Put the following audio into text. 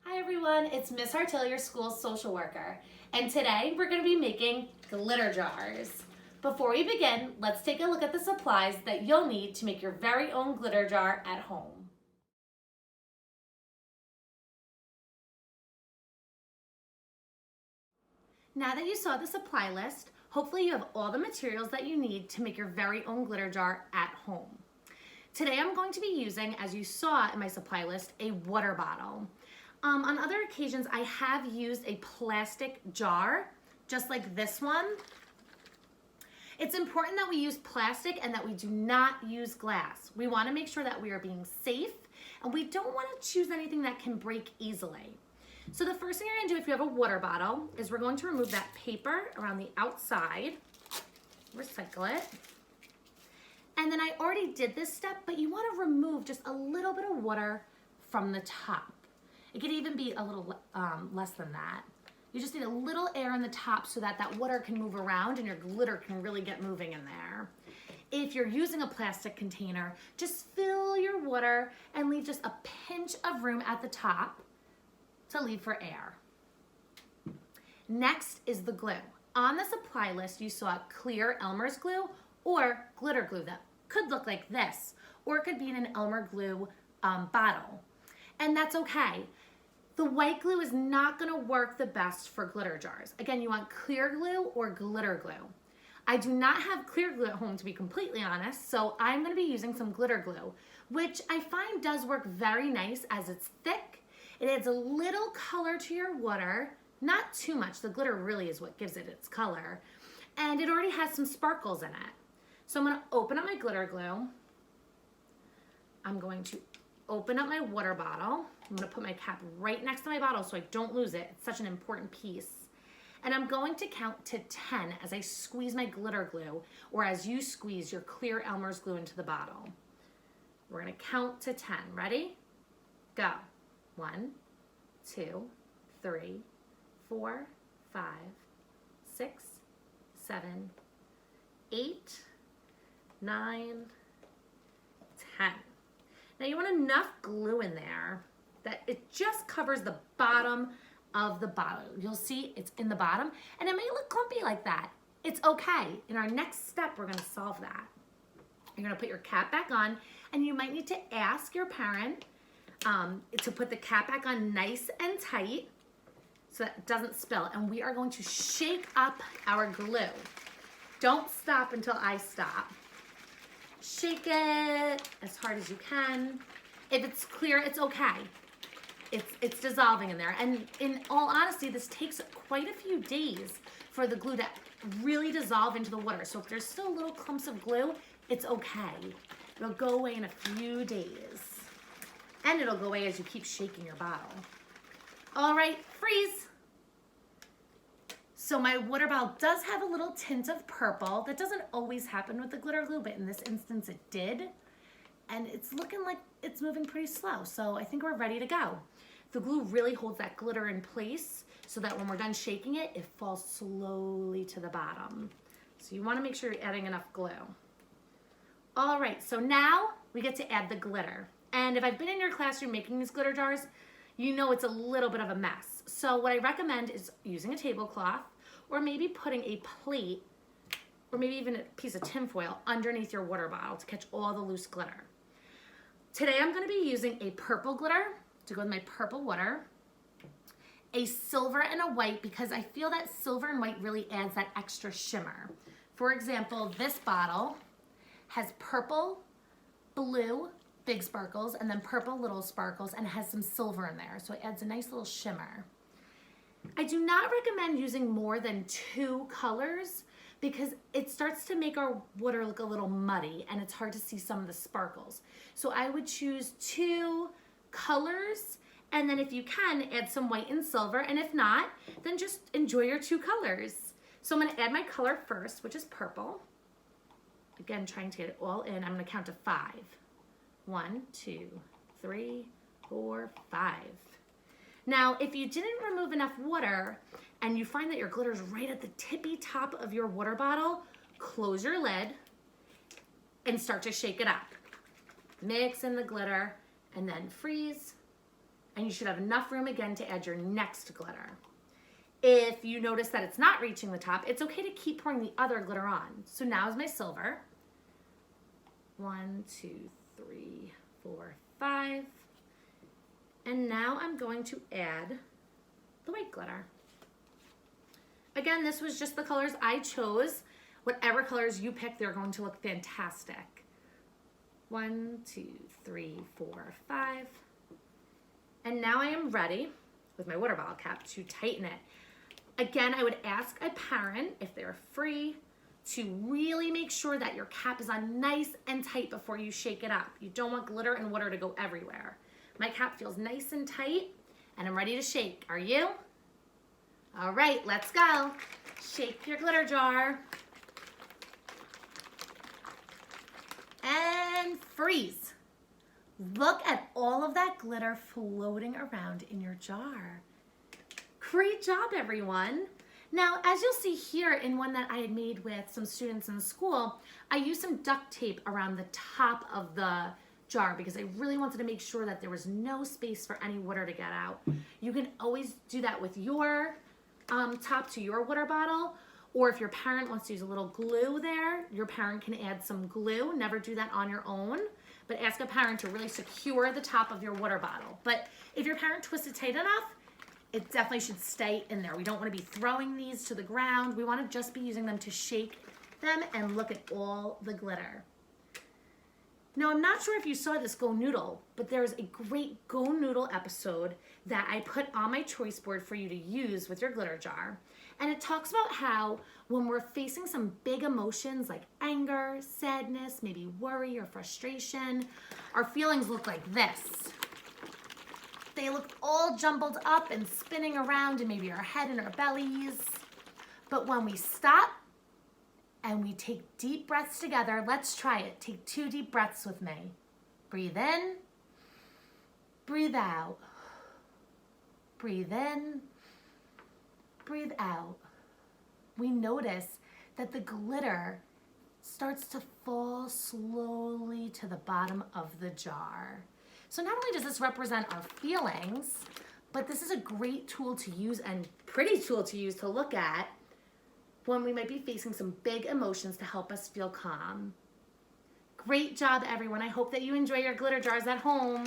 Hi everyone, it's Miss Hartill, your school's social worker, and today we're going to be making glitter jars. Before we begin, let's take a look at the supplies that you'll need to make your very own glitter jar at home. Now that you saw the supply list, hopefully you have all the materials that you need to make your very own glitter jar at home. Today I'm going to be using, as you saw in my supply list, a water bottle. On other occasions, I have used a plastic jar, just like this one. It's important that we use plastic and that we do not use glass. We want to make sure that we are being safe, and we don't want to choose anything that can break easily. So the first thing you're going to do if you have a water bottle is we're going to remove that paper around the outside, recycle it. And then I already did this step, but you want to remove just a little bit of water from the top. It could even be a little less than that. You just need a little air in the top so that that water can move around and your glitter can really get moving in there. If you're using a plastic container, just fill your water and leave just a pinch of room at the top to leave for air. Next is the glue. On the supply list, you saw clear Elmer's glue or glitter glue that could look like this, or it could be in an Elmer glue bottle. And that's okay. The white glue is not gonna work the best for glitter jars. Again, you want clear glue or glitter glue. I do not have clear glue at home, to be completely honest, so I'm gonna be using some glitter glue, which I find does work very nice as it's thick. It adds a little color to your water, not too much. The glitter really is what gives it its color. And it already has some sparkles in it. So I'm gonna open up my glitter glue. I'm going to open up my water bottle. I'm gonna put my cap right next to my bottle so I don't lose it. It's such an important piece. And I'm going to count to 10 as I squeeze my glitter glue, or as you squeeze your clear Elmer's glue into the bottle. We're gonna count to 10. Ready? Go. 1, 2, 3, 4, 5, 6, 7, 8, 9, 10. Now you want enough glue in there that it just covers the bottom of the bottle. You'll see it's in the bottom, and it may look clumpy like that. It's okay. In our next step, we're gonna solve that. You're gonna put your cap back on, and you might need to ask your parent to put the cap back on nice and tight so that it doesn't spill. And we are going to shake up our glue. Don't stop until I stop. Shake it as hard as you can. If it's clear, it's okay. It's dissolving in there. And in all honesty, this takes quite a few days for the glue to really dissolve into the water. So if there's still little clumps of glue, it's okay. It'll go away in a few days. And it'll go away as you keep shaking your bottle. All right, freeze. So my water bottle does have a little tint of purple. That doesn't always happen with the glitter glue, but in this instance it did. And it's looking like it's moving pretty slow, so I think we're ready to go. The glue really holds that glitter in place so that when we're done shaking it, it falls slowly to the bottom. So you wanna make sure you're adding enough glue. All right, so now we get to add the glitter. And if I've been in your classroom making these glitter jars, you know it's a little bit of a mess. So what I recommend is using a tablecloth, or maybe putting a plate, or maybe even a piece of tin foil underneath your water bottle to catch all the loose glitter. Today I'm gonna be using a purple glitter to go with my purple water, a silver and a white, because I feel that silver and white really adds that extra shimmer. For example, this bottle has purple, blue, big sparkles, and then purple little sparkles, and it has some silver in there, so it adds a nice little shimmer. I do not recommend using more than 2 colors because it starts to make our water look a little muddy and it's hard to see some of the sparkles. So I would choose 2 colors, and then if you can, add some white and silver, and if not, then just enjoy your 2 colors. So I'm gonna add my color first, which is purple. Again, trying to get it all in. I'm gonna count to 5. 1, 2, 3, 4, 5. Now, if you didn't remove enough water and you find that your glitter is right at the tippy top of your water bottle, close your lid and start to shake it up. Mix in the glitter and then freeze and you should have enough room again to add your next glitter. If you notice that it's not reaching the top, it's okay to keep pouring the other glitter on. So now is my silver. 1, 2, 3, 4, 5. And now I'm going to add the white glitter. Again, this was just the colors I chose. Whatever colors you pick, they're going to look fantastic. 1, 2, 3, 4, 5. And now I am ready with my water bottle cap to tighten it. Again, I would ask a parent if they're free to really make sure that your cap is on nice and tight before you shake it up. You don't want glitter and water to go everywhere. My cap feels nice and tight and I'm ready to shake. Are you? All right, let's go. Shake your glitter jar. And freeze. Look at all of that glitter floating around in your jar. Great job, everyone. Now, as you'll see here in one that I had made with some students in school, I used some duct tape around the top of the jar because I really wanted to make sure that there was no space for any water to get out. You can always do that with your top to your water bottle, or if your parent wants to use a little glue there, your parent can add some glue. Never do that on your own, but ask a parent to really secure the top of your water bottle. But if your parent twists it tight enough, it definitely should stay in there. We don't want to be throwing these to the ground. We want to just be using them to shake them and look at all the glitter. Now, I'm not sure if you saw this Go Noodle, but there's a great Go Noodle episode that I put on my choice board for you to use with your glitter jar. And it talks about how when we're facing some big emotions like anger, sadness, maybe worry or frustration, our feelings look like this. They look all jumbled up and spinning around in maybe our head and our bellies. But when we stop and we take deep breaths together, let's try it. Take 2 deep breaths with me. Breathe in, breathe out. Breathe in, breathe out. We notice that the glitter starts to fall slowly to the bottom of the jar. So not only does this represent our feelings, but this is a great tool to use and pretty tool to use to look at when we might be facing some big emotions to help us feel calm. Great job, everyone. I hope that you enjoy your glitter jars at home.